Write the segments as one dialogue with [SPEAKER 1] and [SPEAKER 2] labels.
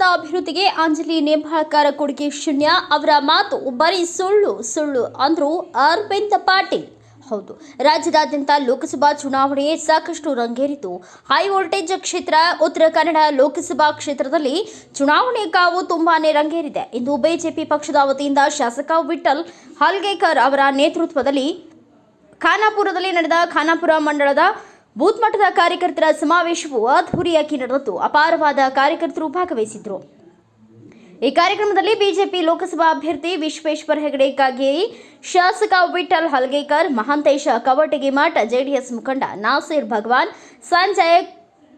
[SPEAKER 1] ಕ್ಷೇತ್ರದ ಅಭಿವೃದ್ಧಿಗೆ ಅಂಜಲಿ ನಿಂಬಾಳ್ಕರ್ ಕೊಡುಗೆ ಶೂನ್ಯ. ಅವರ ಮಾತು ಬರೀ ಸುಳ್ಳು ಸುಳ್ಳು ಅಂದ್ರು ಅರವಿಂದ್ ಪಾಟೀಲ್. ಹೌದು, ರಾಜ್ಯದಾದ್ಯಂತ ಲೋಕಸಭಾ ಚುನಾವಣೆ ಸಾಕಷ್ಟು ರಂಗೇರಿತು. ಹೈ ವೋಲ್ಟೇಜ್ ಕ್ಷೇತ್ರ ಉತ್ತರ ಕನ್ನಡ ಲೋಕಸಭಾ ಕ್ಷೇತ್ರದಲ್ಲಿ ಚುನಾವಣೆ ಕಾವು ತುಂಬಾನೇ ರಂಗೇರಿದೆ. ಇಂದು ಬಿಜೆಪಿ ಪಕ್ಷದ ವತಿಯಿಂದ ಶಾಸಕ ವಿಠ್ಠಲ್ ಹಲ್ಗೇಕರ್ ಅವರ ನೇತೃತ್ವದಲ್ಲಿ ಖಾನಾಪುರದಲ್ಲಿ ನಡೆದ ಖಾನಾಪುರ ಮಂಡಳದ ಬೂತ್ ಮಟ್ಟದ ಕಾರ್ಯಕರ್ತರ ಸಮಾವೇಶವು ಅದ್ಧೂರಿಯಾಗಿ ನಡೆದಿದ್ದು ಅಪಾರವಾದ ಕಾರ್ಯಕರ್ತರು ಭಾಗವಹಿಸಿದ್ರು. ಈ ಕಾರ್ಯಕ್ರಮದಲ್ಲಿ ಬಿಜೆಪಿ ಲೋಕಸಭಾ ಅಭ್ಯರ್ಥಿ ವಿಶ್ವೇಶ್ವರ ಹೆಗಡೆ ಕಾಗೇರಿ, ಶಾಸಕ ವಿಠ್ಠಲ್ ಹಲ್ಗೇಕರ್, ಮಹಾಂತೇಶ ಕವಟಗಿಮಠ, ಜೆಡಿಎಸ್ ಮುಖಂಡ ನಾಸೀರ್ ಭಗವಾನ್, ಸಂಜಯ್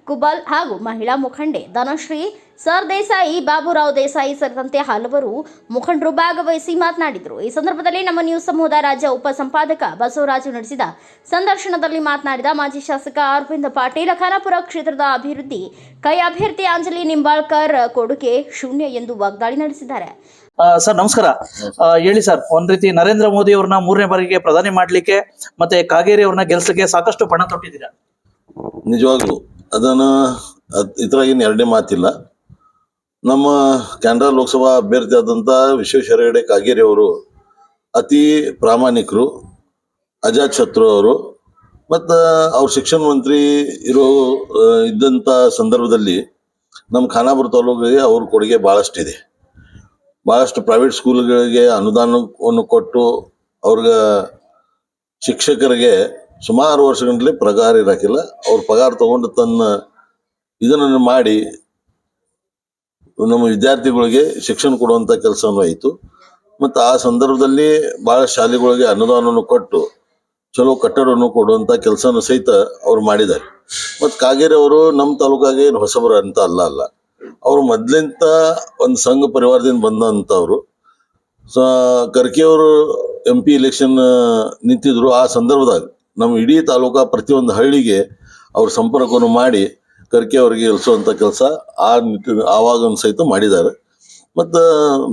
[SPEAKER 1] ಕುಬಲ್ ಹಾಗೂ ಮಹಿಳಾ ಮುಖಂಡೆ ಧನಶ್ರೀ ಸರ್ದೇಸಾಯಿ, ಬಾಬುರಾವ್ ದೇಸಾಯಿ ಸೇರಿದಂತೆ ಹಲವರು ಮುಖಂಡರು ಭಾಗವಹಿಸಿ ಮಾತನಾಡಿದರು. ಈ ಸಂದರ್ಭದಲ್ಲಿ ನಮ್ಮ ನ್ಯೂಸ್ ಸಮೂಹದ ರಾಜ್ಯ ಉಪ ಸಂಪಾದಕ ಬಸವರಾಜು ನಡೆಸಿದ ಸಂದರ್ಶನದಲ್ಲಿ ಮಾತನಾಡಿದ ಮಾಜಿ ಶಾಸಕ ಅರವಿಂದ್ ಪಾಟೀಲ್, ಖಾನಾಪುರ ಕ್ಷೇತ್ರದ ಅಭಿವೃದ್ಧಿ ಕೈ ಅಭ್ಯರ್ಥಿ ಅಂಜಲಿ ನಿಂಬಾಳ್ಕರ್ ಕೊಡುಗೆ ಶೂನ್ಯ ಎಂದು ವಾಗ್ದಾಳಿ ನಡೆಸಿದ್ದಾರೆ.
[SPEAKER 2] ಸರ್ ನಮಸ್ಕಾರ. ಹೇಳಿ ಸರ್, ಒಂದ್ ರೀತಿ ನರೇಂದ್ರ ಮೋದಿ ಅವ್ರನ್ನ 3ನೇ ಬಾರಿಗೆ ಪ್ರಧಾನಿ ಮಾಡ್ಲಿಕ್ಕೆ ಮತ್ತೆ ಕಾಗೇರಿ ಅವ್ರನ್ನ ಗೆಲ್ಸಕ್ಕೆ ಸಾಕಷ್ಟು ಪಣ ತೊಟ್ಟಿದ್ದೀರಾ.
[SPEAKER 3] ನಿಜವಾಗ್ಲು ಅದನ್ನ ಇದ್ರಾಗೇನು ಎರಡನೇ ಮಾತಿಲ್ಲ. ನಮ್ಮ ಕ್ಯಾನ್ರಾ ಲೋಕಸಭಾ ಅಭ್ಯರ್ಥಿ ಆದಂಥ ವಿಶ್ವೇಶ್ವರ ಹೆಗಡೆ ಕಾಗೇರಿ ಅವರು ಅತಿ ಪ್ರಾಮಾಣಿಕರು, ಅಜಾತ್ ಶತ್ರು ಅವರು. ಮತ್ತು ಅವ್ರು ಶಿಕ್ಷಣ ಮಂತ್ರಿ ಇದ್ದಂಥ ಸಂದರ್ಭದಲ್ಲಿ ನಮ್ಮ ಖಾನಾಪುರ ತಾಲೂಕಿಗೆ ಅವ್ರ ಕೊಡುಗೆ ಭಾಳಷ್ಟಿದೆ. ಭಾಳಷ್ಟು ಪ್ರೈವೇಟ್ ಸ್ಕೂಲ್ಗಳಿಗೆ ಅನುದಾನವನ್ನು ಕೊಟ್ಟು ಅವ್ರಿಗೆ ಶಿಕ್ಷಕರಿಗೆ ಸುಮಾರು ವರ್ಷಗಟ್ಟಲೆ ಪಗಾರ ಇರಾಕಿಲ್ಲ. ಅವ್ರ ಪಗಾರ ತಗೊಂಡು ತನ್ನ ಇದನ್ನು ಮಾಡಿ ನಮ್ಮ ವಿದ್ಯಾರ್ಥಿಗಳಿಗೆ ಶಿಕ್ಷಣ ಕೊಡುವಂಥ ಕೆಲಸನೂ ಆಯಿತು. ಮತ್ತು ಆ ಸಂದರ್ಭದಲ್ಲಿ ಭಾಳ ಶಾಲೆಗಳಿಗೆ ಅನುದಾನವನ್ನು ಕೊಟ್ಟು ಚಲೋ ಕಟ್ಟಡವನ್ನು ಕೊಡುವಂಥ ಕೆಲಸನೂ ಸಹಿತ ಅವ್ರು ಮಾಡಿದ್ದಾರೆ. ಮತ್ತು ಕಾಗೇರಿ ಅವರು ನಮ್ಮ ತಾಲೂಕಾಗೆ ಏನು ಹೊಸಬರು ಅಂತ ಅಲ್ಲ, ಅವರು ಮೊದಲಿಂದ ಒಂದು ಸಂಘ ಪರಿವಾರದಿಂದ ಬಂದಂಥವ್ರು. ಕರ್ಕಿಯವರು MP ಇಲೆಕ್ಷನ್ ನಿಂತಿದ್ರು. ಆ ಸಂದರ್ಭದಾಗ ನಮ್ಮ ಇಡೀ ತಾಲೂಕಾ ಪ್ರತಿಯೊಂದು ಹಳ್ಳಿಗೆ ಅವ್ರ ಸಂಪರ್ಕವನ್ನು ಮಾಡಿ ಕರ್ಕೆ ಅವರಿಗೆ ಗೆಲ್ಲಿಸುವಂಥ ಕೆಲಸ ಆವಾಗ ಸಹಿತ ಮಾಡಿದ್ದಾರೆ. ಮತ್ತು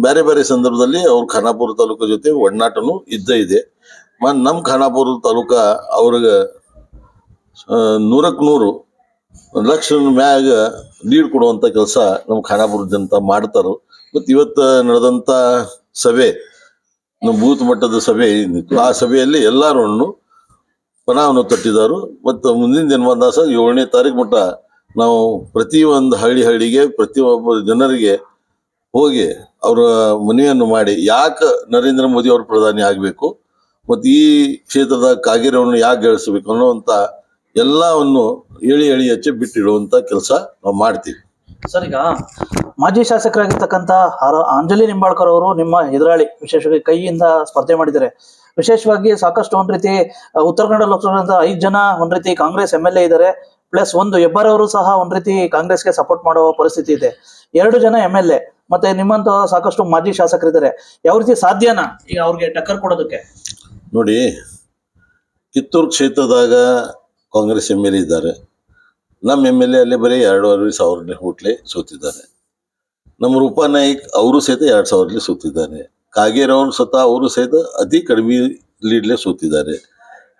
[SPEAKER 3] ಬೇರೆ ಬೇರೆ ಸಂದರ್ಭದಲ್ಲಿ ಅವ್ರ ಖಾನಾಪುರ ತಾಲೂಕು ಜೊತೆ ಒಡನಾಟನೂ ಇದೆ. ನಮ್ಮ ಖಾನಾಪುರ ತಾಲೂಕ ಅವ್ರಿಗೆ 100ಕ್ಕೆ 100 ಲಕ್ಷ ಮ್ಯಾಗ ಲೀಡ್ ಕೊಡುವಂಥ ಕೆಲಸ ನಮ್ಮ ಖಾನಾಪುರ ಜನತಾ ಮಾಡ್ತಾರೆ. ಮತ್ತು ಇವತ್ತು ನಡೆದಂಥ ಸಭೆ, ನಮ್ಮ ಬೂತ್ ಮಟ್ಟದ ಸಭೆ ಏನಿತ್ತು, ಆ ಸಭೆಯಲ್ಲಿ ಎಲ್ಲರೂ ಪಣವನ್ನು ತೊಟ್ಟಿದ್ದಾರೆ. ಮತ್ತು ಮುಂದಿನ ದಿನಮಾನ 7ನೇ ತಾರೀಕು ಮಟ್ಟ ನಾವು ಪ್ರತಿಯೊಂದು ಹಳ್ಳಿಗೆ ಪ್ರತಿಯೊಬ್ಬ ಜನರಿಗೆ ಹೋಗಿ ಅವರ ಮನವಿಯನ್ನು ಮಾಡಿ ಯಾಕೆ ನರೇಂದ್ರ ಮೋದಿ ಅವರು ಪ್ರಧಾನಿ ಆಗಬೇಕು ಮತ್ತು ಈ ಕ್ಷೇತ್ರದ ಕಾಗೇರಿಯನ್ನು ಯಾಕೆ ಗೆಲ್ಲಿಸಬೇಕು ಅನ್ನೋವಂಥ ಎಲ್ಲವನ್ನು ಹೇಳಿ ಹೆಚ್ಚು ಬಿಟ್ಟಿಡುವಂಥ ಕೆಲಸ ನಾವು ಮಾಡ್ತೀವಿ.
[SPEAKER 2] ಸರ್, ಈಗ ಮಾಜಿ ಶಾಸಕರಾಗಿರ್ತಕ್ಕಂಥ ಅಂಜಲಿ ನಿಂಬಾಳ್ಕರ್ ಅವರು ನಿಮ್ಮ ಎದುರಾಳಿ, ವಿಶೇಷವಾಗಿ ಕೈಯಿಂದ ಸ್ಪರ್ಧೆ ಮಾಡಿದ್ದಾರೆ. ವಿಶೇಷವಾಗಿ ಸಾಕಷ್ಟು ಒಂದ್ ರೀತಿ ಉತ್ತರ ಕನ್ನಡ ಲೋಕಸಭಾ 5 ಜನ ಒಂದ್ ರೀತಿ ಕಾಂಗ್ರೆಸ್ MLA ಇದ್ದಾರೆ, ಪ್ಲಸ್ ಒಂದು ಹೆಬ್ಬಾರವರು ಸಹ ಒಂದ್ ರೀತಿ ಕಾಂಗ್ರೆಸ್ಗೆ ಸಪೋರ್ಟ್ ಮಾಡೋ ಪರಿಸ್ಥಿತಿ ಇದೆ. 2 ಜನ MLA ಮತ್ತೆ ನಿಮ್ಮಂತ ಸಾಕಷ್ಟು ಮಾಜಿ ಶಾಸಕರಿದ್ದಾರೆ. ಯಾವ ರೀತಿ ಸಾಧ್ಯನಾ ಈಗ ಅವ್ರಿಗೆ ಟಕ್ಕರ್ ಕೊಡೋದಕ್ಕೆ?
[SPEAKER 3] ನೋಡಿ, ಕಿತ್ತೂರು ಕ್ಷೇತ್ರದಾಗ ಕಾಂಗ್ರೆಸ್ MLA ಇದ್ದಾರೆ. ನಮ್ಮ MLA ಅಲ್ಲಿ ಬರೀ 2,500 ಹೋಟ್ಲೆ ಸೋತಿದ್ದಾರೆ. ನಮ್ಮ ರೂಪಾನಾಯ್ಕ್ ಅವರು ಸಹಿತ 2,000 ಸೋತಿದ್ದಾರೆ. ಕಾಗೇರಿ ಅವರು ಸ್ವತಃ ಅವರು ಸಹಿತ ಅತಿ ಕಡಿಮೆ ಲೀಡ್ಲೆ ಸೋತಿದ್ದಾರೆ.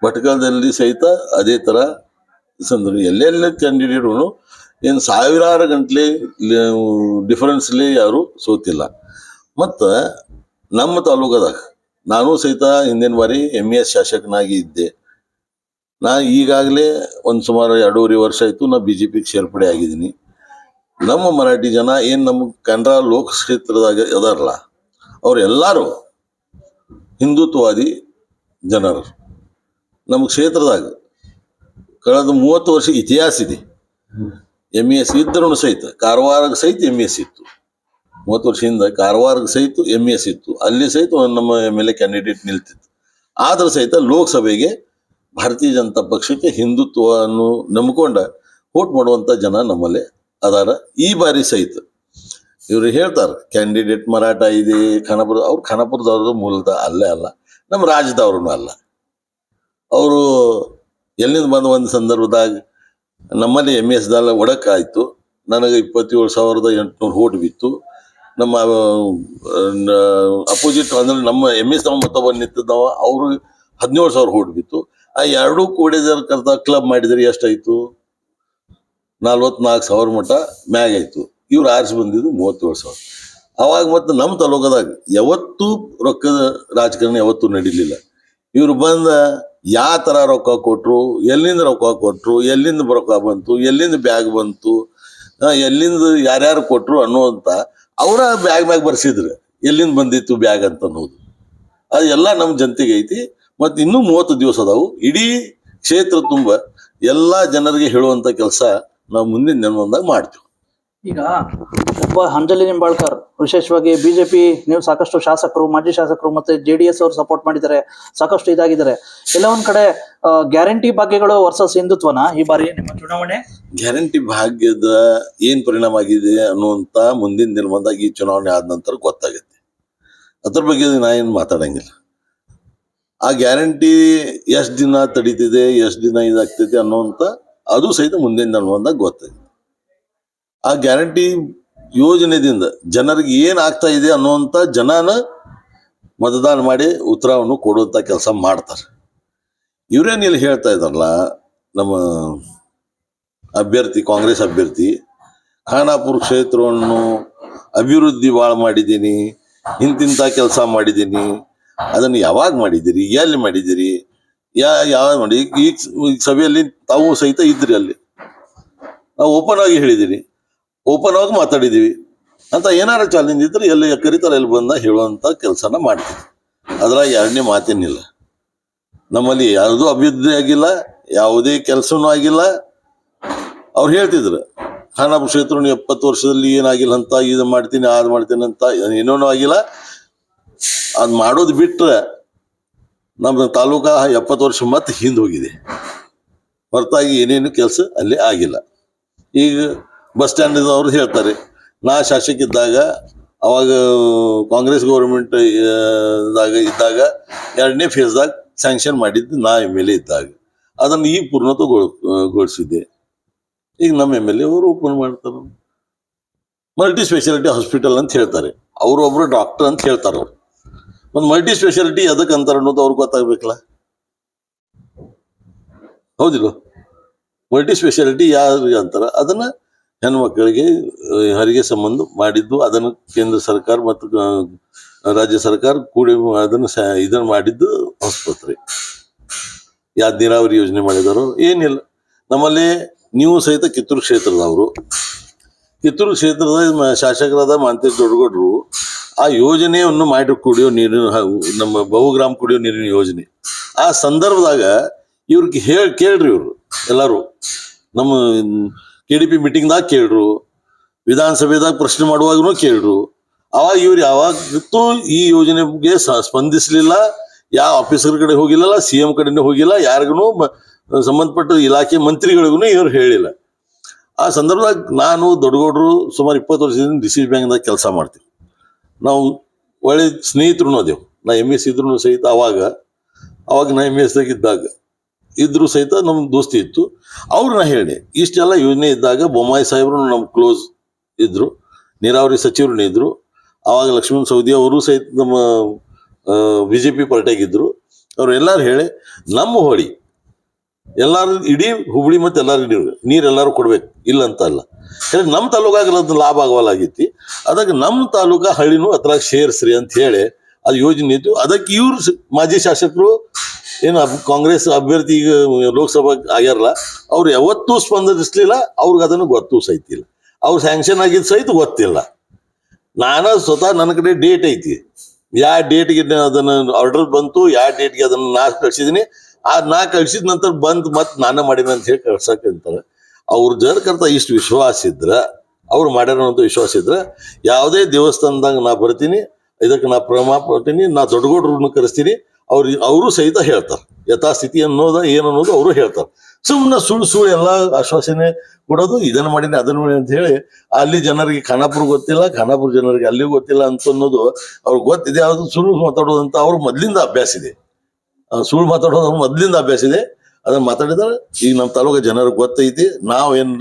[SPEAKER 3] ಭಟ್ಕಳದಲ್ಲಿ ಸಹಿತ ಅದೇ ಥರ ಸಂದರ್ಭ ಎಲ್ಲೆಲ್ಲ ಕ್ಯಾಂಡಿಡೇಟ್ಗಳು ಏನು ಸಾವಿರಾರು ಗಂಟ್ಲೆ ಡಿಫರೆನ್ಸ್ಲಿ ಯಾರು ಸೋತಿಲ್ಲ. ಮತ್ತು ನಮ್ಮ ತಾಲೂಕದಾಗ ನಾನು ಸಹಿತ ಹಿಂದಿನ ಬಾರಿ MES ಶಾಸಕನಾಗಿ ಇದ್ದೆ. ಈಗಾಗಲೇ ಒಂದು ಸುಮಾರು 2.5 ವರ್ಷ ಆಯಿತು ನಾ BJPಗೆ ಸೇರ್ಪಡೆ ಆಗಿದ್ದೀನಿ. ನಮ್ಮ ಮರಾಠಿ ಜನ ಏನು ನಮ್ಮ ಕನ್ನಡ ಲೋಕ ಕ್ಷೇತ್ರದಾಗ ಅದಾರಲ್ಲ, ಅವರೆಲ್ಲರೂ ಹಿಂದುತ್ವವಾದಿ ಜನರು. ನಮ್ಮ ಕ್ಷೇತ್ರದಾಗ ಕಳೆದ 30 ವರ್ಷ ಇತಿಹಾಸ ಇದೆ. MES ಇದ್ರೂ ಸಹಿತ ಕಾರವಾರಕ್ಕೆ ಸಹಿತ MES ಇತ್ತು. 30 ವರ್ಷದಿಂದ ಕಾರವಾರಕ್ಕೆ ಸಹಿತ MES ಇತ್ತು. ಅಲ್ಲಿ ಸಹಿತ ನಮ್ಮ MLA ಕ್ಯಾಂಡಿಡೇಟ್ ನಿಲ್ತಿತ್ತು. ಆದರೂ ಸಹಿತ ಲೋಕಸಭೆಗೆ ಭಾರತೀಯ ಜನತಾ ಪಕ್ಷಕ್ಕೆ ಹಿಂದುತ್ವವನ್ನು ನಂಬಿಕೊಂಡ ವೋಟ್ ಮಾಡುವಂಥ ಜನ ನಮ್ಮಲ್ಲಿ ಅದಾರ. ಈ ಬಾರಿ ಸಹಿತ ಇವರು ಹೇಳ್ತಾರೆ ಕ್ಯಾಂಡಿಡೇಟ್ ಮರಾಠ ಇದೆ ಖಾನಾಪುರ, ಅವ್ರು ಖಾನಾಪುರದವ್ರದ್ದು ಮೂಲದ ಅಲ್ಲೇ ಅಲ್ಲ, ನಮ್ಮ ರಾಜ್ಯದವ್ರೂ ಅಲ್ಲ. ಅವರು ಎಲ್ಲಿಂದ ಬಂದ ಒಂದು ಸಂದರ್ಭದಾಗ ನಮ್ಮಲ್ಲಿ MESದಾಗ ಒಡಕಾಯಿತು. ನನಗೆ 27,800 ವೋಟ್ ಬಿತ್ತು. ನಮ್ಮ ಅಪೋಸಿಟ್ ಅಂದ್ರೆ ನಮ್ಮ MS ನಾವು ಮತ್ತೊಬ್ಬ ನಿಂತಿದ್ದವ ಅವರು 17,000 ವೋಟ್ ಬಿತ್ತು. ಆ 2 ಕೂಡಿದ ಕ್ಲಬ್ ಮಾಡಿದ್ರೆ ಎಷ್ಟಾಯ್ತು? 44,000 ಮಟ್ಟ ಮ್ಯಾಗ ಆಯ್ತು. ಇವ್ರು ಆರಿಸಿ ಬಂದಿದ್ದು 37,000. ಅವಾಗ ಮತ್ತು ನಮ್ಮ ತಾಲೂಕದಾಗ ಯಾವತ್ತೂ ರೊಕ್ಕದ ರಾಜಕಾರಣ ಯಾವತ್ತೂ ನಡೀಲಿಲ್ಲ. ಇವ್ರು ಬಂದ ಯಾವ ಥರ ರೊಕ್ಕ ಕೊಟ್ಟರು, ಎಲ್ಲಿಂದ ರೊಕ್ಕ ಕೊಟ್ಟರು, ಎಲ್ಲಿಂದ ರೊಕ್ಕ ಬಂತು, ಎಲ್ಲಿಂದ ಬ್ಯಾಗ್ ಬಂತು, ಎಲ್ಲಿಂದ ಯಾರ್ಯಾರು ಕೊಟ್ಟರು ಅನ್ನೋಂಥ ಅವರ ಬ್ಯಾಗ್ ಮ್ಯಾಗ ಬರ್ಸಿದ್ರು ಎಲ್ಲಿಂದ ಬಂದಿತ್ತು ಬ್ಯಾಗ್ ಅಂತ ಅನ್ನೋದು. ಅದು ಎಲ್ಲ ನಮ್ಮ ಜನತೆಗೆ ಐತಿ. ಮತ್ತು ಇನ್ನೂ 30 ದಿವಸ ಅದಾವು. ಇಡೀ ಕ್ಷೇತ್ರ ತುಂಬ ಎಲ್ಲ ಜನರಿಗೆ ಹೇಳುವಂಥ ಕೆಲಸ ನಾವು ಮುಂದಿನ ದಿನದಾಗ ಮಾಡ್ತೀವಿ.
[SPEAKER 2] ಈಗ ಒಬ್ಬ ಅಂಜಲಿ ನಿಂಬಾಳ್ಕರ್, ವಿಶೇಷವಾಗಿ ಬಿಜೆಪಿ, ನೀವು ಸಾಕಷ್ಟು ಶಾಸಕರು, ಮಾಜಿ ಶಾಸಕರು ಮತ್ತೆ JDS ಅವರು ಸಪೋರ್ಟ್ ಮಾಡಿದ್ದಾರೆ, ಸಾಕಷ್ಟು ಇದಾಗಿದ್ದಾರೆ. ಎಲ್ಲ ಒಂದ್ ಕಡೆ ಗ್ಯಾರಂಟಿ ಭಾಗ್ಯಗಳು ವರ್ಸಸ್ ಹಿಂದುತ್ವನ ಈ ಬಾರಿ ನಿಮ್ಮ ಚುನಾವಣೆ?
[SPEAKER 3] ಗ್ಯಾರಂಟಿ ಭಾಗ್ಯದ ಏನ್ ಪರಿಣಾಮ ಆಗಿದೆ ಅನ್ನುವಂತ ಮುಂದಿನ ದಿನದಾಗ ಈ ಚುನಾವಣೆ ಆದ ನಂತರ ಗೊತ್ತಾಗುತ್ತೆ. ಅದ್ರ ಬಗ್ಗೆ ನಾ ಏನು ಮಾತಾಡಂಗಿಲ್ಲ. ಆ ಗ್ಯಾರಂಟಿ ಎಷ್ಟು ದಿನ ತಡೀತಿದೆ, ಎಷ್ಟು ದಿನ ಇದಾಗ್ತೈತೆ ಅನ್ನೋಂಥ ಅದು ಸಹಿತ ಮುಂದಿನ ದಿನದಾಗ ಗೊತ್ತಾಗುತ್ತೆ. ಆ ಗ್ಯಾರಂಟಿ ಯೋಜನೆದಿಂದ ಜನರಿಗೆ ಏನ್ ಆಗ್ತಾ ಇದೆ ಅನ್ನುವಂಥ ಜನನ ಮತದಾನ ಮಾಡಿ ಉತ್ತರವನ್ನು ಕೊಡುವಂಥ ಕೆಲಸ ಮಾಡ್ತಾರೆ. ಇವ್ರೇನು ಇಲ್ಲಿ ಹೇಳ್ತಾ ಇದ್ದಾರಲ್ಲ, ನಮ್ಮ ಅಭ್ಯರ್ಥಿ, ಕಾಂಗ್ರೆಸ್ ಅಭ್ಯರ್ಥಿ, ಖಾನಾಪುರ ಕ್ಷೇತ್ರವನ್ನು ಅಭಿವೃದ್ಧಿ ಭಾಳ ಮಾಡಿದ್ದೀನಿ, ಇಂತಿಂಥ ಕೆಲಸ ಮಾಡಿದ್ದೀನಿ, ಅದನ್ನು ಯಾವಾಗ ಮಾಡಿದ್ದೀರಿ, ಎಲ್ಲಿ ಮಾಡಿದ್ದೀರಿ, ಯಾವಾಗ ಮಾಡಿ, ಈ ಸಭೆಯಲ್ಲಿ ತಾವು ಸಹಿತ ಇದ್ರಿ, ಅಲ್ಲಿ ನಾವು ಓಪನ್ ಆಗಿ ಹೇಳಿದ್ದೀರಿ, ಓಪನ್ ಆಗಿ ಮಾತಾಡಿದ್ದೀವಿ ಅಂತ ಏನಾರ ಚಾಲೆಂಜ್ ಇದ್ರೆ ಎಲ್ಲಿ ಕರೀತಾರೆ ಎಲ್ಲಿ ಬಂದ ಹೇಳುವಂಥ ಕೆಲಸನ ಮಾಡ್ತೀವಿ. ಅದ್ರಾಗ ಎರಡನೇ ಮಾತೇನಿಲ್ಲ. ನಮ್ಮಲ್ಲಿ ಯಾವುದೂ ಅಭಿವೃದ್ಧಿ ಆಗಿಲ್ಲ, ಯಾವುದೇ ಕೆಲಸನೂ ಆಗಿಲ್ಲ. ಅವ್ರು ಹೇಳ್ತಿದ್ರು ಖಾನಾಪುರ ಕ್ಷೇತ್ರ 70 ವರ್ಷದಲ್ಲಿ ಏನಾಗಿಲ್ಲ ಅಂತ, ಇದು ಮಾಡ್ತೀನಿ ಅದು ಮಾಡ್ತೀನಿ ಅಂತ ಏನೂ ಆಗಿಲ್ಲ. ಅದು ಮಾಡೋದು ಬಿಟ್ರೆ ನಮ್ಮ ತಾಲೂಕಾ 70 ವರ್ಷ ಮತ್ತೆ ಹಿಂದೆ ಹೋಗಿದೆ, ಹೊರತಾಗಿ ಏನೇನು ಕೆಲಸ ಅಲ್ಲಿ ಆಗಿಲ್ಲ. ಈಗ ಬಸ್ ಸ್ಟ್ಯಾಂಡ್ ಅವ್ರು ಹೇಳ್ತಾರೆ, ನಾ ಶಾಸಕ ಇದ್ದಾಗ, ಅವಾಗ ಕಾಂಗ್ರೆಸ್ ಗೌರ್ಮೆಂಟ್ ಇದ್ದಾಗ 2ನೇ ಫೇಸ್ದಾಗ ಸ್ಯಾಂಕ್ಷನ್ ಮಾಡಿದ್ದು ನಾ MLA ಇದ್ದಾಗ, ಅದನ್ನು ಈಗ ಪೂರ್ಣತಗೊಳಿಸಿದ್ದೆ. ಈಗ ನಮ್ಮ MLA ಅವರು ಓಪನ್ ಮಾಡ್ತಾರೆ. ಮಲ್ಟಿ ಸ್ಪೆಷಾಲಿಟಿ ಹಾಸ್ಪಿಟಲ್ ಅಂತ ಹೇಳ್ತಾರೆ, ಅವರು ಒಬ್ರು ಡಾಕ್ಟರ್ ಅಂತ ಹೇಳ್ತಾರೆ. ಅವ್ರು ಒಂದು ಮಲ್ಟಿ ಸ್ಪೆಷಾಲಿಟಿ ಅದಕ್ಕೆ ಅಂತಾರೆ ಅನ್ನೋದು ಅವ್ರಿಗೆ ಗೊತ್ತಾಗ್ಬೇಕಲ್ಲ, ಹೌದಿಲ್ಲ? ಮಲ್ಟಿ ಸ್ಪೆಷಾಲಿಟಿ ಯಾರಿಗೆ ಅಂತಾರೆ? ಅದನ್ನ ಹೆಣ್ಮಕ್ಕಳಿಗೆ ಹೆರಿಗೆ ಸಂಬಂಧ ಮಾಡಿದ್ದು, ಅದನ್ನು ಕೇಂದ್ರ ಸರ್ಕಾರ ಮತ್ತು ರಾಜ್ಯ ಸರ್ಕಾರ ಕೂಡಿ ಇದನ್ನು ಮಾಡಿದ್ದು ಆಸ್ಪತ್ರೆ. ಯಾವ್ದು ನೀರಾವರಿ ಯೋಜನೆ ಮಾಡಿದಾರೋ ಏನಿಲ್ಲ. ನಮ್ಮಲ್ಲಿ ನೀವು ಸಹಿತ ಕಿತ್ತೂರು ಕ್ಷೇತ್ರದವರು, ಕಿತ್ತೂರು ಕ್ಷೇತ್ರದ ಶಾಸಕರಾದ ಮಾಂತೇಶ್ ದೊಡ್ಡಗೌಡರು ಆ ಯೋಜನೆಯನ್ನು ಮಾಡಿ ಕುಡಿಯೋ ನೀರಿನ, ನಮ್ಮ ಬಹುಗ್ರಾಮ ಕುಡಿಯೋ ನೀರಿನ ಯೋಜನೆ, ಆ ಸಂದರ್ಭದಾಗ ಇವ್ರಿಗೆ ಕೇಳ್ರಿ, ಇವರು ಎಲ್ಲರೂ ನಮ್ಮ KDP ಮೀಟಿಂಗ್ದಾಗ ಕೇಳ್ರು, ವಿಧಾನಸಭೆದಾಗ ಪ್ರಶ್ನೆ ಮಾಡುವಾಗೂ ಕೇಳ್ರು. ಅವಾಗ ಇವ್ರು ಯಾವತ್ತೂ ಈ ಯೋಜನೆಗೆ ಸ್ಪಂದಿಸಲಿಲ್ಲ. ಯಾವ ಆಫೀಸರ್ ಕಡೆ ಹೋಗಿಲ್ಲ, CM ಕಡೆನೇ ಹೋಗಿಲ್ಲ, ಯಾರಿಗೂ ಸಂಬಂಧಪಟ್ಟ ಇಲಾಖೆ ಮಂತ್ರಿಗಳಿಗೂ ಇವ್ರು ಹೇಳಿಲ್ಲ. ಆ ಸಂದರ್ಭದಾಗ ನಾನು ದೊಡ್ಡಗೌಡರು ಸುಮಾರು 20 ವರ್ಷದಿಂದ DCC ಬ್ಯಾಂಕ್ದಾಗ ಕೆಲಸ ಮಾಡ್ತೀವಿ. ನಾವು ಒಳ್ಳೆ ಸ್ನೇಹಿತರು ಅದೇವು. ನಾ MS ಇದ್ರು ಸಹಿತ ಅವಾಗ ನಾ MS ದಾಗ ಇದ್ರು ಸಹಿತ ನಮ್ ದೋಸ್ತಿ ಇತ್ತು. ಅವ್ರನ್ನ ಹೇಳಿ ಇಷ್ಟೆಲ್ಲ ಯೋಜನೆ ಇದ್ದಾಗ ಬೊಮ್ಮಾಯಿ ಸಾಹೇಬ್ರು ನಮ್ ಕ್ಲೋಸ್ ಇದ್ರು, ನೀರಾವರಿ ಸಚಿವರು ಇದ್ರು. ಅವಾಗ ಲಕ್ಷ್ಮಣ್ ಸವದಿ ಅವರು ಸಹಿತ ನಮ್ಮ BJP ಪಾರ್ಟಿಯಾಗಿದ್ರು. ಅವ್ರು ಎಲ್ಲಾರು ಹೇಳಿ ನಮ್ಮ ಹೊಳಿ ಎಲ್ಲಾರು ಇಡೀ ಹುಬ್ಳಿ ಮತ್ತೆ ಎಲ್ಲಾರು ನೀರು ಎಲ್ಲಾರು ಕೊಡ್ಬೇಕು, ಇಲ್ಲ ಅಂತ ಅಲ್ಲ. ನಮ್ಮ ತಾಲೂಕಾಗ ಲಾಭ ಆಗವಲ್ಲಾಗೈತಿ, ಅದಕ್ಕೆ ನಮ್ಮ ತಾಲೂಕಾ ಹಳ್ಳಿನೂ ಅದ್ರಾಗ ಸೇರಿಸ್ರಿ ಅಂತ ಹೇಳಿ ಅದು ಯೋಜನೆ ಇತ್ತು. ಅದಕ್ಕೆ ಇವ್ರು ಮಾಜಿ ಶಾಸಕರು ಏನು ಕಾಂಗ್ರೆಸ್ ಅಭ್ಯರ್ಥಿ ಈಗ ಲೋಕಸಭಾ ಆಗ್ಯಾರಲ್ಲ, ಅವ್ರು ಯಾವತ್ತೂ ಸ್ಪಂದಿಸಲಿಲ್ಲ. ಅವ್ರಿಗೆ ಅದನ್ನು ಗೊತ್ತೂ ಸಹಿತಿಲ್ಲ, ಅವ್ರು ಸ್ಯಾಂಕ್ಷನ್ ಆಗಿದ್ದು ಸಹಿತ ಗೊತ್ತಿಲ್ಲ. ನಾನು ಸ್ವತಃ ನನ್ನ ಕಡೆ ಡೇಟ್ ಐತಿ, ಯಾವ ಡೇಟ್ಗೆ ಅದನ್ನು ಆರ್ಡರ್ ಬಂತು, ಯಾವ ಡೇಟ್ಗೆ ಅದನ್ನು ನಾ ಕಳ್ಸಿದ್ದೀನಿ, ನಾ ಕಳ್ಸಿದ ನಂತರ ಬಂದು ಮತ್ತೆ ನಾನೇ ಮಾಡಿನ ಅಂತ ಹೇಳಿ ಕಳ್ಸಕ್ಕಂತಾರೆ. ಅವ್ರ ಜನಕರ್ತ ಇಷ್ಟು ವಿಶ್ವಾಸ ಇದ್ರ, ಅವ್ರು ಮಾಡ್ಯಾರ ಅಂತ ವಿಶ್ವಾಸ ಇದ್ರ, ಯಾವುದೇ ದೇವಸ್ಥಾನದಾಗ ನಾ ಬರ್ತೀನಿ, ಇದಕ್ಕೆ ನಾ ಪ್ರಮಾಣ ಕೊಡ್ತೀನಿ, ನಾ ದೊಡ್ಡಗೌಡ್ರನ್ನ ಕರೆಸ್ತೀನಿ, ಅವರು ಸಹಿತ ಹೇಳ್ತಾರೆ ಯಥಾಸ್ಥಿತಿ ಏನು ಅನ್ನೋದು ಅವರು ಹೇಳ್ತಾರೆ. ಸುಮ್ಮನೆ ಸುಳ್ಳು ಎಲ್ಲ ಆಶ್ವಾಸನೆ ಕೊಡೋದು, ಇದನ್ನ ಮಾಡಿನಿ ಅದನ್ನ ಮಾಡಿ ಅಂತ ಹೇಳಿ ಅಲ್ಲಿ ಜನರಿಗೆ ಖಾನಾಪುರ ಗೊತ್ತಿಲ್ಲ, ಖಾನಾಪುರ ಜನರಿಗೆ ಅಲ್ಲಿ ಗೊತ್ತಿಲ್ಲ ಅಂತ ಅನ್ನೋದು ಅವ್ರಿಗೆ ಗೊತ್ತಿದೆ. ಯಾವುದು ಸುಳ್ಳು ಮಾತಾಡೋದು ಅಂತ ಅವ್ರ ಮೊದ್ಲಿಂದ ಅಭ್ಯಾಸ ಇದೆ, ಸುಳ್ಳು ಮಾತಾಡೋದು ಅವ್ರ ಮೊದ್ಲಿಂದ ಅಭ್ಯಾಸ ಇದೆ. ಅದನ್ನ ಮಾತಾಡಿದ್ರೆ ಈಗ ನಮ್ಮ ತಾಲೂಕು ಜನರಿಗೆ ಗೊತ್ತೈತಿ. ನಾವೇನು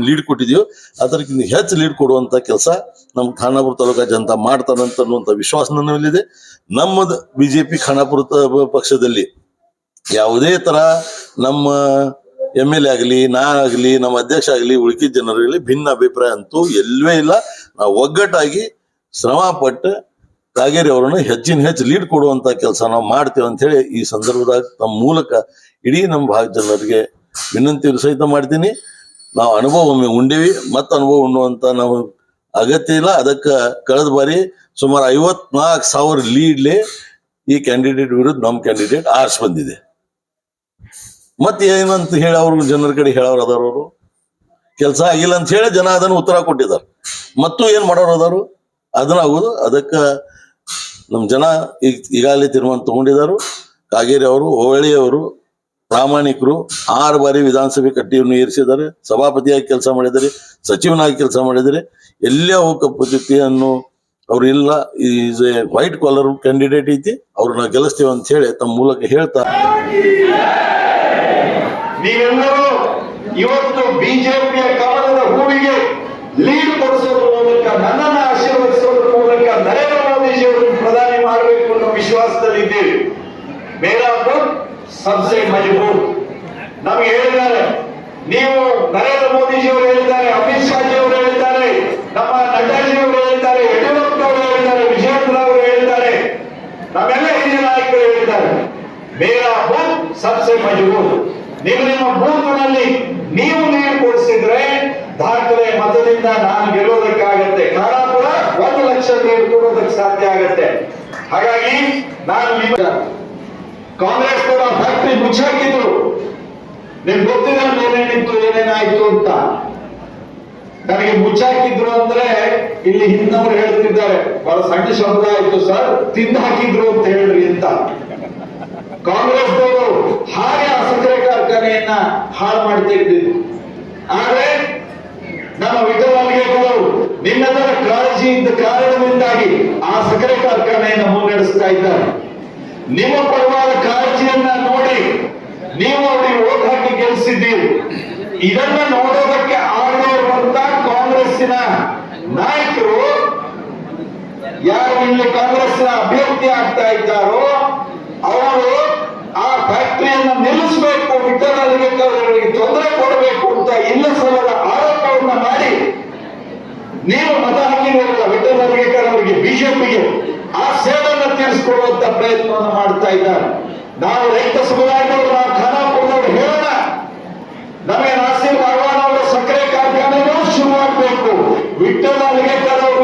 [SPEAKER 3] ಲೀಡ್ ಕೊಟ್ಟಿದೀವೋ ಅದಕ್ಕಿಂತ ಹೆಚ್ಚು ಲೀಡ್ ಕೊಡುವಂತ ಕೆಲಸ ನಮ್ಮ ಖಾನಾಪುರ ತಾಲೂಕಾ ಜನತಾ ಮಾಡ್ತಾರಂತ ಅನ್ನುವಂಥ ವಿಶ್ವಾಸ ನನ್ನಲ್ಲಿದೆ. ನಮ್ಮದು BJP ಖಾನಾಪುರ ಪಕ್ಷದಲ್ಲಿ ಯಾವುದೇ ತರ ನಮ್ಮ MLA ಆಗಲಿ, ನಾನಾಗಲಿ, ನಮ್ಮ ಅಧ್ಯಕ್ಷ ಆಗಲಿ, ಉಳಿಕಿದ ಜನರಲ್ಲಿ ಭಿನ್ನ ಅಭಿಪ್ರಾಯ ಅಂತೂ ಎಲ್ಲವೇ ಇಲ್ಲ. ನಾವು ಒಗ್ಗಟ್ಟಾಗಿ ಶ್ರಮ ಪಟ್ಟು ಕಾಗೇರಿ ಅವರನ್ನು ಹೆಚ್ಚಿನ ಹೆಚ್ಚು ಲೀಡ್ ಕೊಡುವಂತ ಕೆಲಸ ನಾವು ಮಾಡ್ತೇವೆ ಅಂತ ಹೇಳಿ ಈ ಸಂದರ್ಭದಾಗ ತಮ್ಮ ಮೂಲಕ ಇಡೀ ನಮ್ಮ ಭಾಗದ ಜನರಿಗೆ ವಿನಂತಿ ಸಹಿತ ಮಾಡ್ತೀನಿ. ನಾವು ಅನುಭವ ಒಮ್ಮೆ ಉಂಡೇವಿ, ಮತ್ತೆ ಅನುಭವ ಉಣ್ಣುವಂತ ನಾವು ಅಗತ್ಯ ಇಲ್ಲ. ಅದಕ್ಕೆ ಕಳೆದ ಬಾರಿ ಸುಮಾರು 54,000 ಲೀಡ್ಲೆ ಈ ಕ್ಯಾಂಡಿಡೇಟ್ ವಿರುದ್ಧ ನಮ್ಮ ಕ್ಯಾಂಡಿಡೇಟ್ ಆರ್ಸ್ ಬಂದಿದೆ. ಮತ್ತೆ ಏನಂತ ಹೇಳಿ ಅವ್ರು ಜನರ ಕಡೆ ಹೇಳೋರು ಅದಾರವರು ಕೆಲಸ ಆಗಿಲ್ಲ ಅಂತ ಹೇಳಿ ಜನ ಅದನ್ನು ಉತ್ತರ ಕೊಟ್ಟಿದ್ದಾರೆ. ಮತ್ತು ಏನ್ ಮಾಡೋರು ಅದಾರು ಅದನ್ನ ಆಗುದು. ಅದಕ್ಕೆ ನಮ್ಮ ಜನ ಈಗಾಗಲೇ ತೀರ್ಮಾನ ತಗೊಂಡಿದ್ದಾರೆ. ಕಾಗೇರಿ ಅವರು, ಹೋಬಳಿಯವರು ಪ್ರಾಮಾಣಿಕರು, 6 ಬಾರಿ ವಿಧಾನಸಭೆ ಕಟ್ಟಿಯನ್ನು ಏರಿಸಿದ್ದಾರೆ, ಸಭಾಪತಿಯಾಗಿ ಕೆಲಸ ಮಾಡಿದ್ದಾರೆ, ಸಚಿವನಾಗಿ ಕೆಲಸ ಮಾಡಿದ್ದಾರೆ. ಎಲ್ಲೇ ಅವಕಪದ್ಧತಿಯನ್ನು ಅವ್ರು ಇಲ್ಲ. Is a white collar candidate ಐತಿ, ಅವ್ರನ್ನ ಗೆಲ್ಲಿಸ್ತೇವೆ ಅಂತ ಹೇಳಿ ತಮ್ಮ ಮೂಲಕ ಹೇಳ್ತಾ
[SPEAKER 4] ನೀವೆಲ್ಲರೂ ಇವತ್ತು ಬಿಜೆಪಿಯ ಕಮಲದ ಹೂವಿಗೆ ಲೀಡ್ ಕೊಡಿಸೋದ್ರ ಮೂಲಕ, ನನ್ನನ್ನು ಆಶೀರ್ವದಿಸೋದ್ರ ಮೂಲಕ ನರೇಂದ್ರ ಮೋದಿಜಿಯವರನ್ನು ಪ್ರಧಾನಿ ಮಾಡಬೇಕು ಅನ್ನೋ ವಿಶ್ವಾಸದಲ್ಲಿ ಇದ್ದೀವಿ. ಮೇರಾ ಬುತ್ ಸಬ್ಸೆ ಮಜಬೂತ್ ನಮ್ಗೆ ಹೇಳಿದ್ದಾರೆ. ನೀವು ನರೇಂದ್ರ ಮೋದಿಜಿಯವರು ಹೇಳಿದ್ದಾರೆ, ಅಮಿತ್ ಶಾಜಿ ಅವರು ಹೇಳಿದ್ದಾರೆ, ನಮ್ಮ ನಡ್ಡಾಜಿ ಅವರು ಹೇಳಿದ್ದಾರೆ, ಯಡಿಯೂರಪ್ಪ ಅವರು ಹೇಳಿದ್ದಾರೆ, ವಿಜಯೇಂದ್ರ ಅವರು ಹೇಳಿದ್ದಾರೆ, ನಮ್ಮೆಲ್ಲ ಹಿರಿಯ ನಾಯಕರು ಹೇಳಿದ್ದಾರೆ. ಮೇರಾ ಬೂತ್ ಸಬ್ಸೆ ಮಜಬೂತ್. ನಿಮ್ಮ ಬೂತ್ನಲ್ಲಿ ನೀವು ನೀರು ಕೊಡಿಸಿದ್ರೆ ದಾಖಲೆ ಮತದಿಂದ ನಾನು ಗೆಲ್ಲೋದಕ್ಕಾಗತ್ತೆ. ಖಾನಾಪುರ 1 ಲಕ್ಷ ನೀರು ಕೊಡೋದಕ್ಕೆ ಸಾಧ್ಯ ಆಗತ್ತೆ. ಹಾಗಾಗಿ ನಾನು ನಿಮ್ಮ ಕಾಂಗ್ರೆಸ್ ಫ್ಯಾಕ್ಟರಿ ಮುಚ್ಚಾಕಿದ್ರು. ನಿಮ್ಗೆ ಗೊತ್ತಿಲ್ಲ ಏನೇನಿತ್ತು ಏನೇನಾಯ್ತು ಅಂತ. ನನಗೆ ಮುಚ್ಚಾಕಿದ್ರು ಅಂದ್ರೆ ಇಲ್ಲಿ ಹಿಂದವರು ಹೇಳ್ತಿದ್ದಾರೆ, ಬಹಳ ಸಣ್ಣ ಶಬ್ದ ಆಯ್ತು ಸರ್, ತಿಂದು ಹಾಕಿದ್ರು ಅಂತ ಹೇಳ್ರಿ ಅಂತ. ಕಾಂಗ್ರೆಸ್ದವರು ಹಾಗೆ ಆ ಸಕ್ಕರೆ ಕಾರ್ಖಾನೆಯನ್ನ ಹಾಳು ಮಾಡಿ ತೆಗೆದಿದ್ರು. ಆದ್ರೆ ನಮ್ಮ ವಿಠಲರಾಯರು ನಿಮ್ಮೆಲ್ಲರ ಕಾಳಜಿ ಇದ್ದ ಕಾರಣದಿಂದಾಗಿ ಆ ಸಕ್ಕರೆ ಕಾರ್ಖಾನೆಯನ್ನು ಮುನ್ನಡೆಸ್ತಾ ಇದ್ದಾರೆ. ನಿಮ್ಮ ಪರವಾದ ಕಾಳಜಿಯನ್ನ ನೋಡಿ ನೀವು ಅವರಿಗೆ ಓಟ್ ಹಾಕಿ ಗೆಲ್ಲಿಸಿದ್ದೀರಿ. ಇದನ್ನ ನೋಡೋದಕ್ಕೆ ಆಗದೇ ಇರುವಂತ ಕಾಂಗ್ರೆಸ್ಸಿನ ನಾಯಕರು ಯಾರು ಇಲ್ಲಿ ಕಾಂಗ್ರೆಸ್ನ ಅಭ್ಯರ್ಥಿ ಆಗ್ತಾ ಇದ್ದಾರೋ ಅವರು ಆ ಫ್ಯಾಕ್ಟರಿಯನ್ನು ನಿಲ್ಲಿಸಬೇಕು, ವಿಠಲರಿಗೆ ತೊಂದರೆ ಕೊಡಬೇಕು ಅಂತ ಇಲ್ಲ ಸಲ್ಲದ ಆರೋಪವನ್ನ ಮಾಡಿ ನೀವು ಮತ ಹಾಕಿರಲಿಲ್ಲ ವಿಠಲರಿಗೆ, ಬಿಜೆಪಿಗೆ ಆ ಸೇವೆಯನ್ನು ತೀರಿಸಿಕೊಳ್ಳುವಂತ ಪ್ರಯತ್ನವನ್ನು ಮಾಡ್ತಾ ಇದ್ದಾರೆ. ನಾವು ರೈತ ಸಮುದಾಯದವರು, ನಾವು ಖಾನಾಪುರದವರು ಹೇಳೋಣ, ನಮಗೆ ನಾಸೀರ್ ಭಗವಾನ್ ಅವರ ಸಕ್ಕರೆ ಕಾರ್ಖಾನೆನೂ ಶುರುವಾಗಬೇಕು. ವಿಠಲರಿಗೆ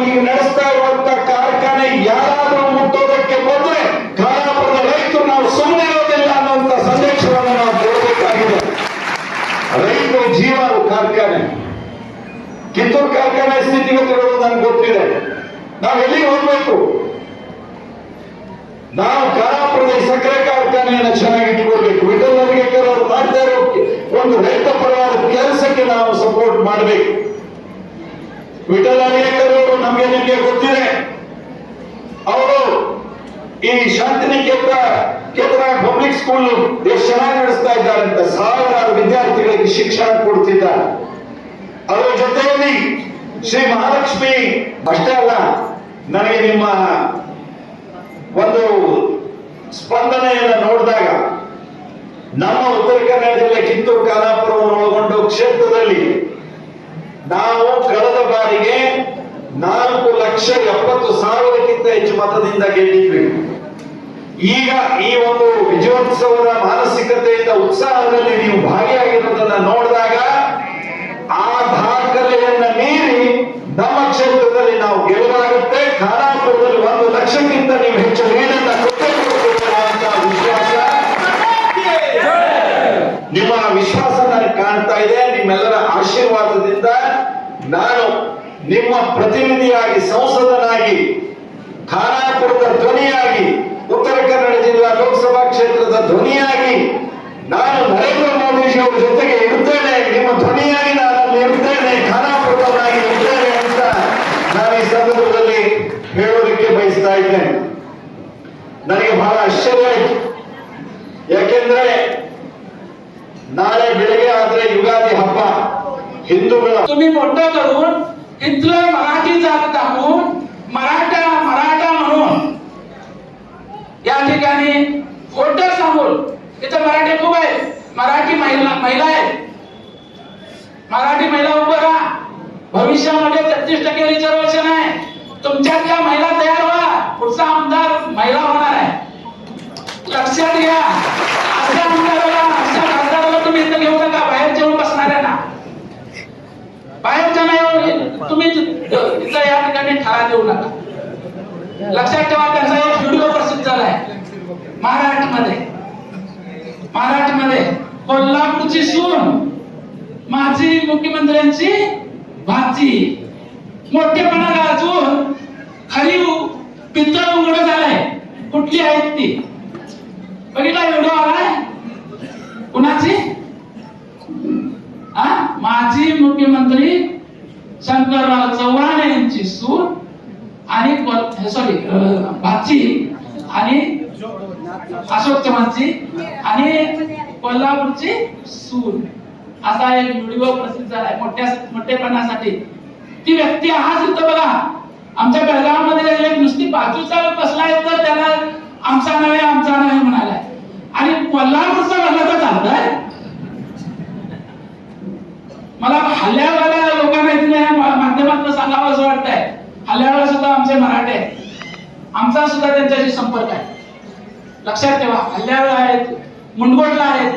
[SPEAKER 4] ಈಗ ನಡೆಸ್ತಾ ಇರುವಂತ ಕಾರ್ಖಾನೆ ಯಾರಾದ್ರೂ ಮುಟ್ಟೋದಕ್ಕೆ ಬಂದ್ರೆ ಖಾನಾಪುರದ ರೈತರು ನಾವು ಸುಮ್ಮನೆ ಇರೋದಿಲ್ಲ ಅನ್ನುವಂತ ಸಂದೇಶವನ್ನು ನಾವು ಕೊಡಬೇಕಾಗಿದೆ. ರೈತರ ಜೀವ ಕಾರ್ಖಾನೆ, ಕಿತ್ತೂರು ಕಾರ್ಖಾನೆ ಸ್ಥಿತಿಗತಿಗಳು ನನಗೆ ಗೊತ್ತಿದೆ. ನಾವು ಎಲ್ಲಿಗೆ ಹೋಗ್ಬೇಕು? ನಾವು ಖಾನಾಪುರದ ಸಕ್ಕರೆ ಕಾರ್ಖಾನೆಯನ್ನು ಚೆನ್ನಾಗಿ ಇಟ್ಕೊಳ್ಬೇಕು. ವಿಠಲರಿಗೆ ಅವರು ಮಾಡ್ತಾ ಇರೋ ಒಂದು ರೈತ ಪರವಾದ ಕೆಲಸಕ್ಕೆ ನಾವು ಸಪೋರ್ಟ್ ಮಾಡಬೇಕು. ವಿಠಲರೇಖರವರು ನಿಮಗೆ ಗೊತ್ತಿದೆ, ಅವರು ಈ ಶಾಂತಿನಿಕೇತನ ಪಬ್ಲಿಕ್ ಸ್ಕೂಲ್ ಎಷ್ಟು ಚೆನ್ನಾಗಿ ನಡೆಸ್ತಾ ಇದ್ದಾರೆ ಅಂತ, ಸಾವಿರಾರು ವಿದ್ಯಾರ್ಥಿಗಳಿಗೆ ಶಿಕ್ಷಣ ಕೊಡ್ತಿದ್ದಾರೆ. ಅದರ ಜೊತೆಯಲ್ಲಿ ಶ್ರೀ ಮಹಾಲಕ್ಷ್ಮಿ ಅಷ್ಟೇ ಅಲ್ಲ, ನನಗೆ ನಿಮ್ಮ ಒಂದು ಸ್ಪಂದನೆಯನ್ನು ನೋಡಿದಾಗ ನಮ್ಮ ಉತ್ತರ ಕನ್ನಡ ಜಿಲ್ಲೆ ಕಿತ್ತೂರು ಖಾನಾಪುರವನ್ನು ಒಳಗೊಂಡು ಕ್ಷೇತ್ರದಲ್ಲಿ ನಾವು ಕಳೆದ ಬಾರಿಗೆ 4,70,000 ಹೆಚ್ಚು ಮತದಿಂದ ಗೆದ್ದಿದ್ವಿ. ಈಗ ಈ ಒಂದು ವಿಜಯೋತ್ಸವದ ಮಾನಸಿಕತೆಯಿಂದ ಉತ್ಸಾಹದಲ್ಲಿ ನೀವು ಭಾಗಿಯಾಗಿರುವುದನ್ನ ನೋಡಿದಾಗ ಆ ದಾಖಲೆಯನ್ನ ಮೀರಿ ನಮ್ಮ ಕ್ಷೇತ್ರದಲ್ಲಿ ನಾವು ಗೆಲುವಾಗುತ್ತೆ. ಖಾನಾಪುರದಲ್ಲಿ 1 ಲಕ್ಷಕ್ಕಿಂತ ನೀವು ಹೆಚ್ಚು ಲೀಡನ್ನ ಕೊಟ್ಟಿರುವಂತಹ ವಿಶ್ವಾಸ, ನಿಮ್ಮ ವಿಶ್ವಾಸ ನನಗೆ ಕಾಣ್ತಾ ಇದೆ. ನಿಮ್ಮೆಲ್ಲರ ಆಶೀರ್ವಾದದಿಂದ ನಾನು ನಿಮ್ಮ ಪ್ರತಿನಿಧಿಯಾಗಿ, ಸಂಸದನಾಗಿ, ಖಾನಾಪುರದ ಧ್ವನಿಯಾಗಿ, ಉತ್ತರ ಕನ್ನಡ ಜಿಲ್ಲಾ ಲೋಕಸಭಾ ಕ್ಷೇತ್ರದ ಧ್ವನಿಯಾಗಿ ನಾನು ನರೇಂದ್ರ ಮೋದಿಜಿ ಅವರ ಜೊತೆಗೆ ಇರುತ್ತೇನೆ. ನಿಮ್ಮ ಧ್ವನಿಯಾಗಿ ನಾನು ಅಲ್ಲಿ ಇರುತ್ತೇನೆ, ಖಾನಾಪುರದವನಾಗಿ ಇರುತ್ತೇನೆ ಅಂತ ನಾನು ಈ ಸಂದರ್ಭದಲ್ಲಿ ಹೇಳೋದಕ್ಕೆ ಬಯಸ್ತಾ ಇದ್ದೇನೆ. ನನಗೆ ಬಹಳ ಆಶ್ಚರ್ಯ ಆಯಿತು. ಯಾಕೆಂದ್ರೆ नाळे बेळगे आद्रे युगादी हब्ब हिंदूಗಳ
[SPEAKER 5] तुम्ही मोठं करून इथलं मराठी जात दाखवून मराठा म्हणून या ठिकाणी खोटं सांगून इथं मराठी खूप आहे मराठी महिला आहेत. मराठी महिला उभं राहा. भविष्यामध्ये 33% रिझर्वेशन आहे. तुमच्यातल्या महिला तयार व्हा. पुढचा आमदार महिला होणार आहे. लक्षात घ्या. अशा आमदाराला, अशा खासदाराला तुम्ही इथं घेऊ नका. बाहेर जेवून बसणाऱ्यांना, बाहेरच्या नाही तुम्ही इथं या ठिकाणी ठरा देऊ नका. लक्षात ठेवा. त्यांचा एक व्हिडिओ प्रसिद्ध झालाय मराठीमध्ये कोल्हापूरची सून माजी मुख्यमंत्र्यांची भाची, मोठेपणा गाजून खरी पितळ उघड झालाय. कुठली आहेत ती? बघितला व्हिडिओ आलाय कुणाची? माजी मुख्यमंत्री शंकरराव चव्हाण यांची सून आणि भाची आणि अशोक चव्हाणची आणि कोल्हापूरची सून असा एक व्हिडिओ प्रसिद्ध झालाय मोठेपणासाठी. ती व्यक्ती आज इथं बघा आमच्या बेळगावमध्ये एक नुसती बाजूचा बसलाय तर त्याला आमचा नव्हे म्हणालाय. आणि कोल्हापूरचा म्हणलं तर चालतंय. मला हल्ल्यावाल्या लोकांना इथे माध्यमातून सांगावं असं वाटतंय. हल्ल्यावाला सुद्धा आमचे मराठे आहेत. आमचा सुद्धा त्यांच्याशी संपर्क आहे. लक्षात ठेवा. हल्ल्यावाला आहेत, मुंडगोटला आहेत,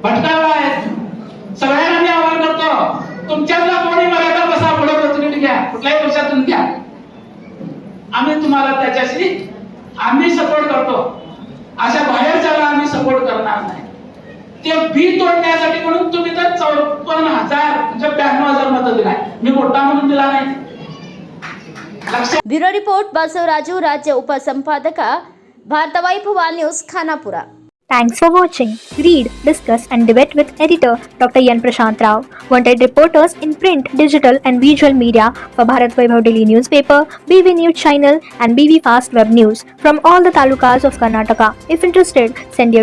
[SPEAKER 5] भटकाळला आहेत. सगळ्यांना मी आवाहन करतो, तुमच्यातला कोणी मराठा बसा, पुढे प्रतिनिधी घ्या, कुठल्याही पक्षातून घ्या. आम्ही तुम्हाला त्याच्याशी सपोर्ट करतो. अशा बाहेरच्याला आम्ही सपोर्ट करणार नाही. ते बी तोडण्यासाठी म्हणून तुम्ही तर 54,000 म्हणजे 92,000 मतं दिलाय. मी मोठा म्हणून दिला नाही.
[SPEAKER 1] ब्युरो रिपोर्ट बसवराजू, राज्य उपसंपादक, Bharatvaibhav news, Khanapur.
[SPEAKER 6] Thanks for watching. Read, discuss and debate with editor Dr. Yan Prashant Rao. Wanted reporters in print, digital and visual media for Bharat Vaibhav Daily Newspaper, BV News Channel and BV Fast Web News from all the talukas of Karnataka. If interested, send your